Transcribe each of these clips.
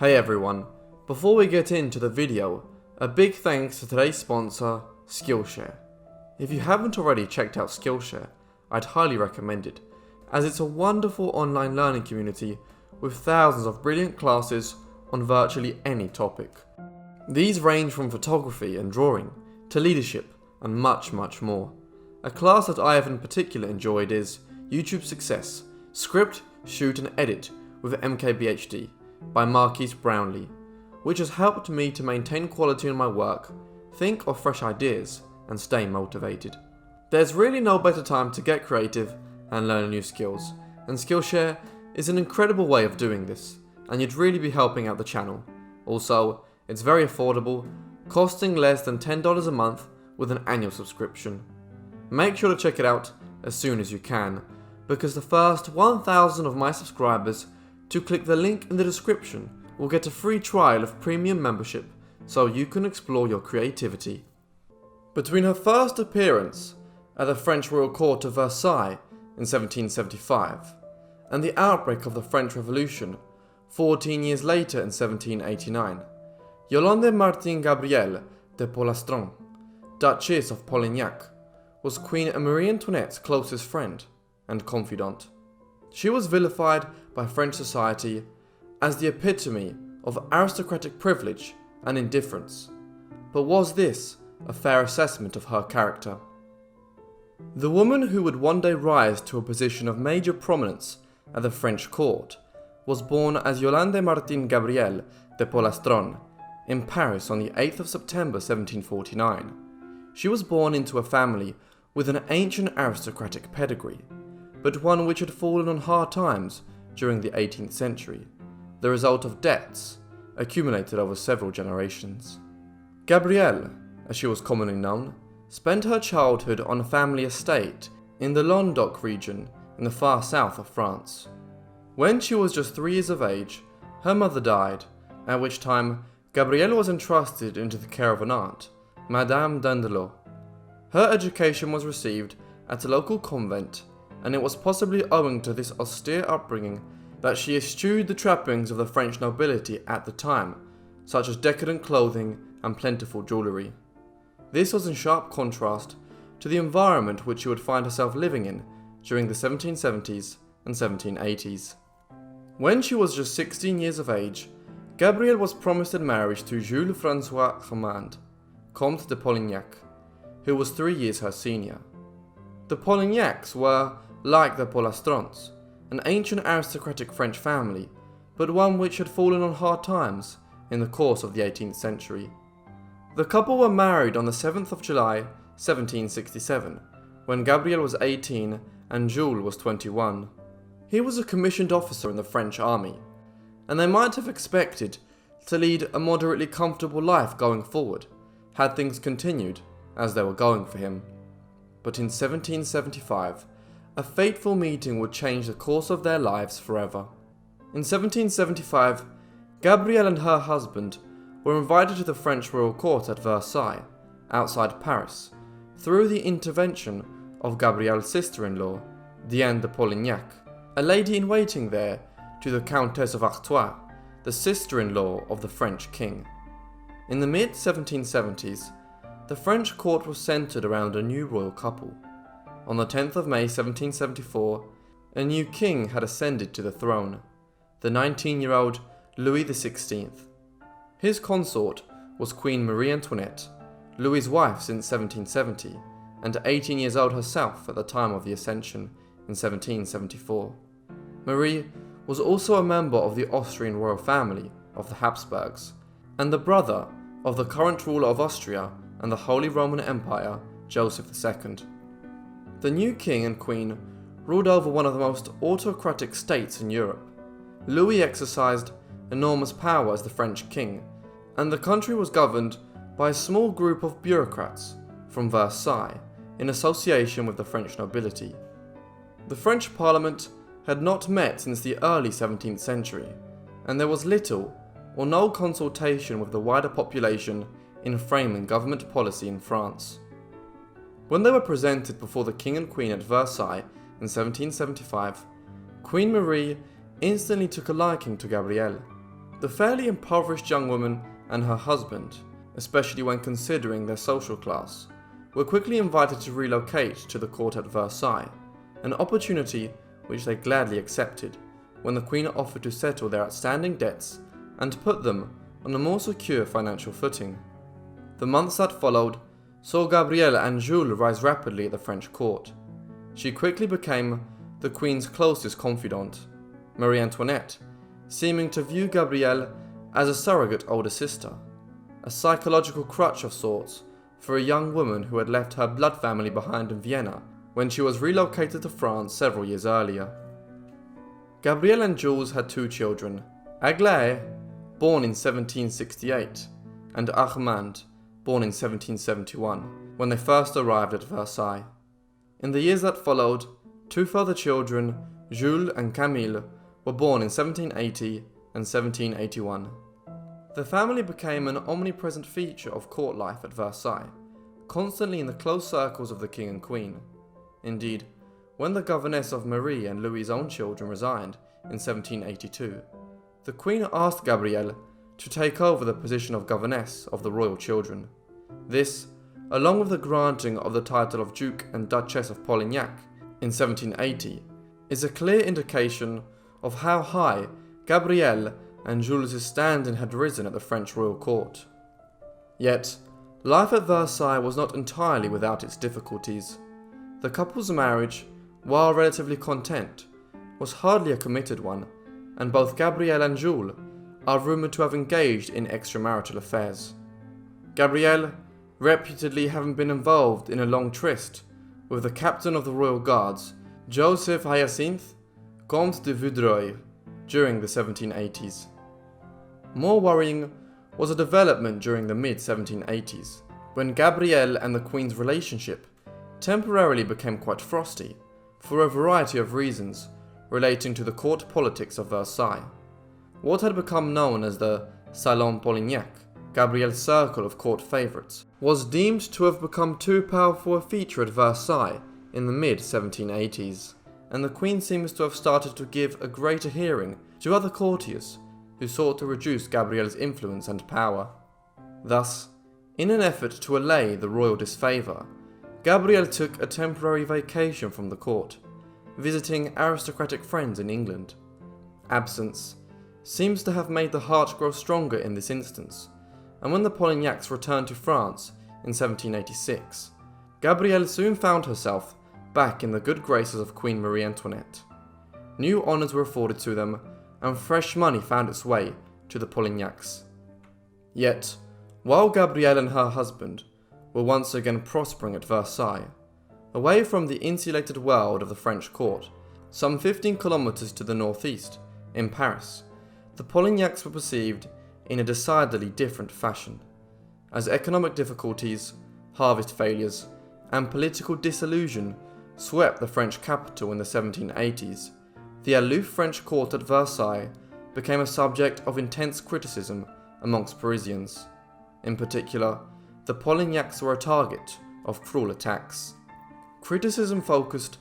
Hey everyone, before we get into the video, a big thanks to today's sponsor, Skillshare. If you haven't already checked out Skillshare, I'd highly recommend it, as it's a wonderful online learning community with thousands of brilliant classes on virtually any topic. These range from photography and drawing, to leadership, and much more. A class that I have in particular enjoyed is YouTube Success, Script, Shoot and Edit with MKBHD by Marquise Brownlee, which has helped me to maintain quality in my work, think of fresh ideas, and stay motivated. There's really no better time to get creative and learn new skills, and Skillshare is an incredible way of doing this, and you'd really be helping out the channel. Also, it's very affordable, costing less than $10 a month with an annual subscription. Make sure to check it out as soon as you can, because the first 1,000 of my subscribers to click the link in the description will get a free trial of premium membership so you can explore your creativity. Between her first appearance at the French royal court of Versailles in 1775 and the outbreak of the French Revolution 14 years later in 1789, Yolande Gabrielle de Polastron, Duchess of Polignac, was Queen Marie Antoinette's closest friend and confidante. She was vilified by French society as the epitome of aristocratic privilege and indifference. But was this a fair assessment of her character? The woman who would one day rise to a position of major prominence at the French court was born as Yolande Gabrielle de Polastron in Paris on the 8th of September 1749. She was born into a family with an ancient aristocratic pedigree, but one which had fallen on hard times during the 18th century, the result of debts accumulated over several generations. Gabrielle, as she was commonly known, spent her childhood on a family estate in the Languedoc region in the far south of France. When she was just 3 years of age, her mother died, at which time Gabrielle was entrusted into the care of an aunt, Madame Dandelot. Her education was received at a local convent, and it was possibly owing to this austere upbringing that she eschewed the trappings of the French nobility at the time, such as decadent clothing and plentiful jewellery. This was in sharp contrast to the environment which she would find herself living in during the 1770s and 1780s. When she was just 16 years of age, Gabrielle was promised in marriage to Jules François Armand, Comte de Polignac, who was 3 years her senior. The Polignacs were, like the Polastrons, an ancient aristocratic French family, but one which had fallen on hard times in the course of the 18th century. The couple were married on the 7th of July 1767, when Gabrielle was 18 and Jules was 21. He was a commissioned officer in the French army, and they might have expected to lead a moderately comfortable life going forward, had things continued as they were going for him. But in 1775, a fateful meeting would change the course of their lives forever. In 1775, Gabrielle and her husband were invited to the French royal court at Versailles, outside Paris, through the intervention of Gabrielle's sister-in-law, Diane de Polignac, a lady-in-waiting there to the Countess of Artois, the sister-in-law of the French king. In the mid-1770s, the French court was centred around a new royal couple. On the 10th of May 1774, a new king had ascended to the throne, the 19-year-old Louis XVI. His consort was Queen Marie Antoinette, Louis's wife since 1770, and 18 years old herself at the time of the ascension in 1774. Marie was also a member of the Austrian royal family of the Habsburgs, and the brother of the current ruler of Austria and the Holy Roman Empire, Joseph II. The new king and queen ruled over one of the most autocratic states in Europe. Louis exercised enormous power as the French king, and the country was governed by a small group of bureaucrats from Versailles in association with the French nobility. The French parliament had not met since the early 17th century, and there was little or no consultation with the wider population in framing government policy in France. When they were presented before the king and queen at Versailles in 1775, Queen Marie instantly took a liking to Gabrielle. The fairly impoverished young woman and her husband, especially when considering their social class, were quickly invited to relocate to the court at Versailles, an opportunity which they gladly accepted when the Queen offered to settle their outstanding debts and put them on a more secure financial footing. The months that followed saw Gabrielle and Jules rise rapidly at the French court. She quickly became the Queen's closest confidant, Marie Antoinette seeming to view Gabrielle as a surrogate older sister, a psychological crutch of sorts for a young woman who had left her blood family behind in Vienna when she was relocated to France several years earlier. Gabrielle and Jules had two children, Aglaé, born in 1768, and Armand, born in 1771, when they first arrived at Versailles. In the years that followed, two further children, Jules and Camille, were born in 1780 and 1781. The family became an omnipresent feature of court life at Versailles, constantly in the close circles of the king and queen. Indeed, when the governess of Marie and Louis's own children resigned in 1782, the queen asked Gabrielle to take over the position of governess of the royal children. This, along with the granting of the title of Duke and Duchess of Polignac in 1780, is a clear indication of how high Gabrielle and Jules' standing had risen at the French royal court. Yet, life at Versailles was not entirely without its difficulties. The couple's marriage, while relatively content, was hardly a committed one, and both Gabrielle and Jules are rumoured to have engaged in extramarital affairs. Gabrielle, reputedly having been involved in a long tryst with the captain of the royal guards, Joseph Hyacinthe, Comte de Vaudreuil, during the 1780s. More worrying was a development during the mid-1780s, when Gabrielle and the Queen's relationship temporarily became quite frosty, for a variety of reasons relating to the court politics of Versailles. What had become known as the Salon Polignac, Gabrielle's circle of court favourites, was deemed to have become too powerful a feature at Versailles in the mid-1780s, and the Queen seems to have started to give a greater hearing to other courtiers who sought to reduce Gabrielle's influence and power. Thus, in an effort to allay the royal disfavour, Gabrielle took a temporary vacation from the court, visiting aristocratic friends in England. Absence seems to have made the heart grow stronger in this instance, and when the Polignacs returned to France in 1786, Gabrielle soon found herself back in the good graces of Queen Marie Antoinette. New honours were afforded to them, and fresh money found its way to the Polignacs. Yet, while Gabrielle and her husband were once again prospering at Versailles, away from the insulated world of the French court, some 15 kilometres to the northeast, in Paris, the Polignacs were perceived in a decidedly different fashion, as economic difficulties, harvest failures, and political disillusion swept the French capital in the 1780s. The aloof French court at Versailles became a subject of intense criticism amongst Parisians. In particular, the Polignacs were a target of cruel attacks. Criticism focused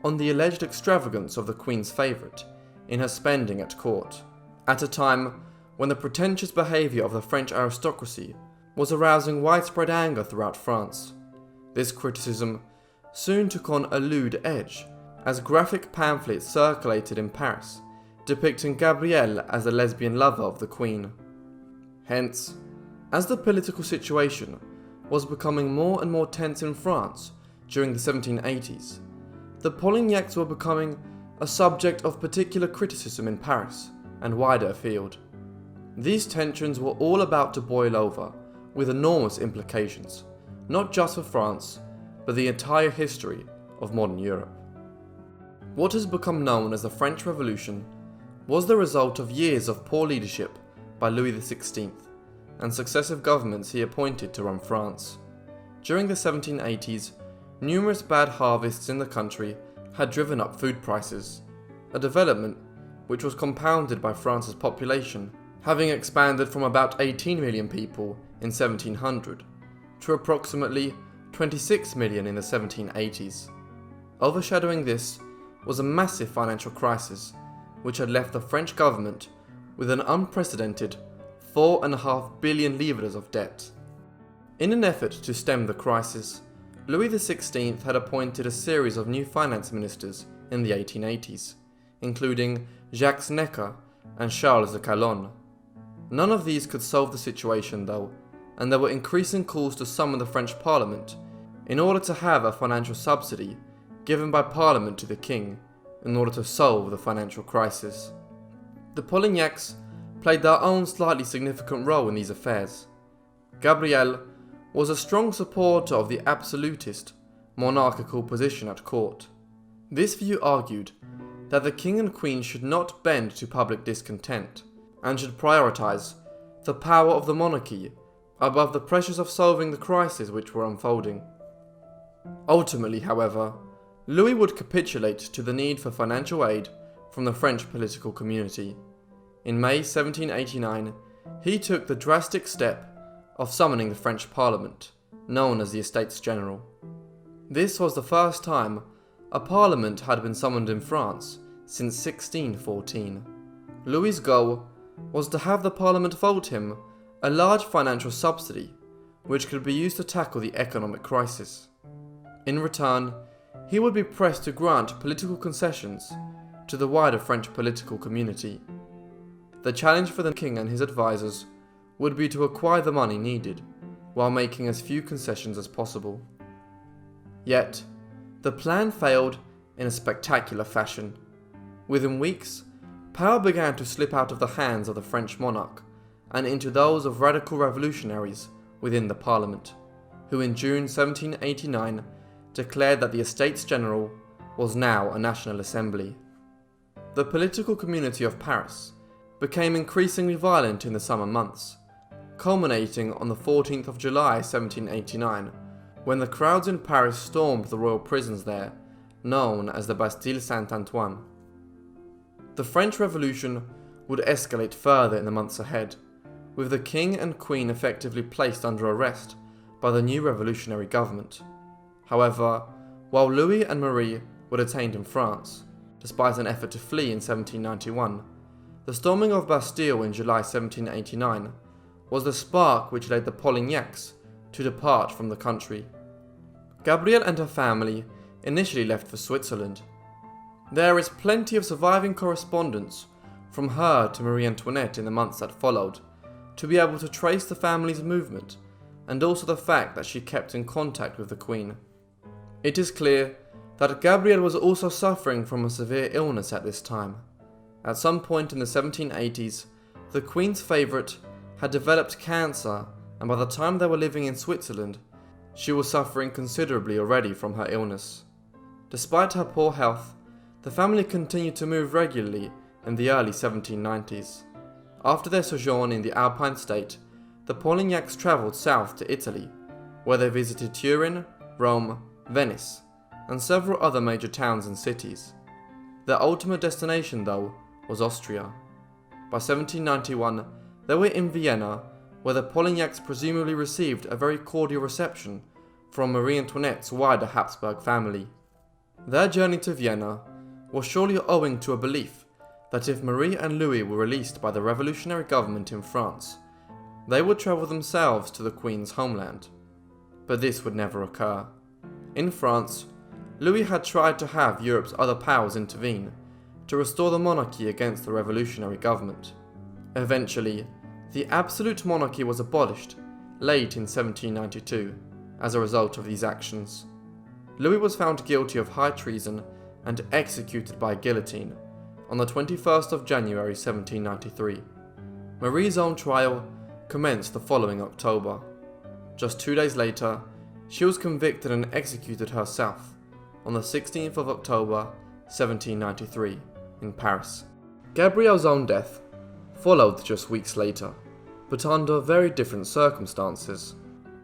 on the alleged extravagance of the Queen's favourite in her spending at court, at a time when the pretentious behaviour of the French aristocracy was arousing widespread anger throughout France. This criticism soon took on a lewd edge, as graphic pamphlets circulated in Paris depicting Gabrielle as the lesbian lover of the Queen. Hence, as the political situation was becoming more and more tense in France during the 1780s, the Polignacs were becoming a subject of particular criticism in Paris and wider afield. These tensions were all about to boil over, with enormous implications, not just for France, but the entire history of modern Europe. What has become known as the French Revolution was the result of years of poor leadership by Louis XVI and successive governments he appointed to run France. During the 1780s, numerous bad harvests in the country had driven up food prices, a development which was compounded by France's population having expanded from about 18 million people in 1700 to approximately 26 million in the 1780s. Overshadowing this was a massive financial crisis which had left the French government with an unprecedented 4.5 billion livres of debt. In an effort to stem the crisis, Louis XVI had appointed a series of new finance ministers in the 1880s, including Jacques Necker and Charles de Calonne. None of these could solve the situation though, and there were increasing calls to summon the French Parliament in order to have a financial subsidy given by Parliament to the King in order to solve the financial crisis. The Polignacs played their own slightly significant role in these affairs. Gabrielle was a strong supporter of the absolutist, monarchical position at court. This view argued that the King and Queen should not bend to public discontent and should prioritise the power of the monarchy above the pressures of solving the crises which were unfolding. Ultimately, however, Louis would capitulate to the need for financial aid from the French political community. In May 1789, he took the drastic step of summoning the French Parliament, known as the Estates General. This was the first time a parliament had been summoned in France since 1614. Louis's goal was to have the parliament vote him a large financial subsidy which could be used to tackle the economic crisis. In return, he would be pressed to grant political concessions to the wider French political community. The challenge for the king and his advisors would be to acquire the money needed, while making as few concessions as possible. Yet, the plan failed in a spectacular fashion. Within weeks, power began to slip out of the hands of the French monarch and into those of radical revolutionaries within the parliament, who in June 1789 declared that the Estates General was now a national assembly. The political community of Paris became increasingly violent in the summer months, culminating on the 14th of July 1789, when the crowds in Paris stormed the royal prisons there, known as the Bastille Saint-Antoine. The French Revolution would escalate further in the months ahead, with the king and queen effectively placed under arrest by the new revolutionary government. However, while Louis and Marie were detained in France, despite an effort to flee in 1791, the storming of Bastille in July 1789 was the spark which led the Polignacs to depart from the country. Gabrielle and her family initially left for Switzerland. There is plenty of surviving correspondence from her to Marie Antoinette in the months that followed, to be able to trace the family's movement, and also the fact that she kept in contact with the Queen. It is clear that Gabrielle was also suffering from a severe illness at this time. At some point in the 1780s, the Queen's favourite had developed cancer, and by the time they were living in Switzerland, she was suffering considerably already from her illness. Despite her poor health, the family continued to move regularly in the early 1790s. After their sojourn in the Alpine state, the Polignacs travelled south to Italy, where they visited Turin, Rome, Venice, and several other major towns and cities. Their ultimate destination, though, was Austria. By 1791, they were in Vienna, where the Polignacs presumably received a very cordial reception from Marie Antoinette's wider Habsburg family. Their journey to Vienna was surely owing to a belief that if Marie and Louis were released by the revolutionary government in France, they would travel themselves to the Queen's homeland. But this would never occur. In France, Louis had tried to have Europe's other powers intervene to restore the monarchy against the revolutionary government. Eventually, the absolute monarchy was abolished late in 1792 as a result of these actions. Louis was found guilty of high treason and executed by guillotine on the 21st of January 1793. Marie's own trial commenced the following October. Just 2 days later, she was convicted and executed herself on the 16th of October 1793 in Paris. Gabrielle's own death followed just weeks later, but under very different circumstances.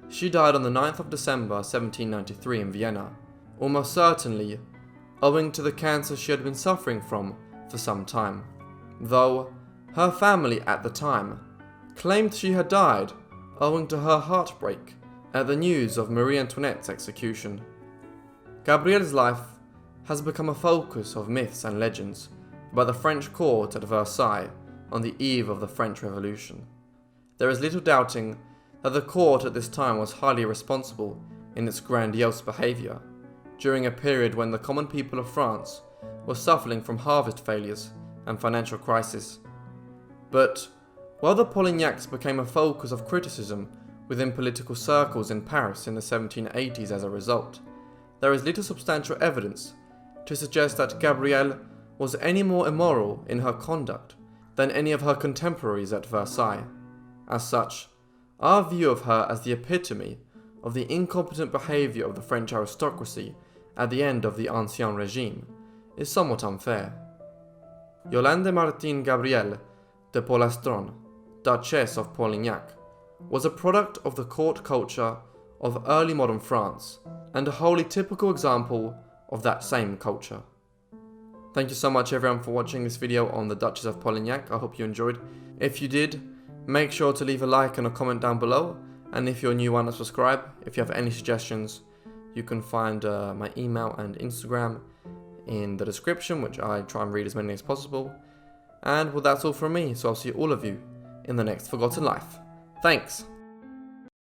She died on the 9th of December 1793 in Vienna, almost certainly owing to the cancer she had been suffering from for some time, though her family at the time claimed she had died owing to her heartbreak at the news of Marie Antoinette's execution. Gabrielle's life has become a focus of myths and legends about the French court at Versailles on the eve of the French Revolution. There is little doubting that the court at this time was highly responsible in its grandiose behaviour, during a period when the common people of France were suffering from harvest failures and financial crisis. But while the Polignacs became a focus of criticism within political circles in Paris in the 1780s as a result, there is little substantial evidence to suggest that Gabrielle was any more immoral in her conduct than any of her contemporaries at Versailles. As such, our view of her as the epitome of the incompetent behaviour of the French aristocracy at the end of the Ancien Regime is somewhat unfair. Yolande Martine Gabrielle de Polastron, Duchess of Polignac, was a product of the court culture of early modern France and a wholly typical example of that same culture. Thank you so much everyone for watching this video on the Duchess of Polignac. I hope you enjoyed. If you did, make sure to leave a like and a comment down below, and if you're new, why not subscribe? If you have any suggestions, you can find my email and Instagram in the description, which I try and read as many as possible. And well, that's all from me, so I'll see all of you in the next Forgotten Life. Thanks!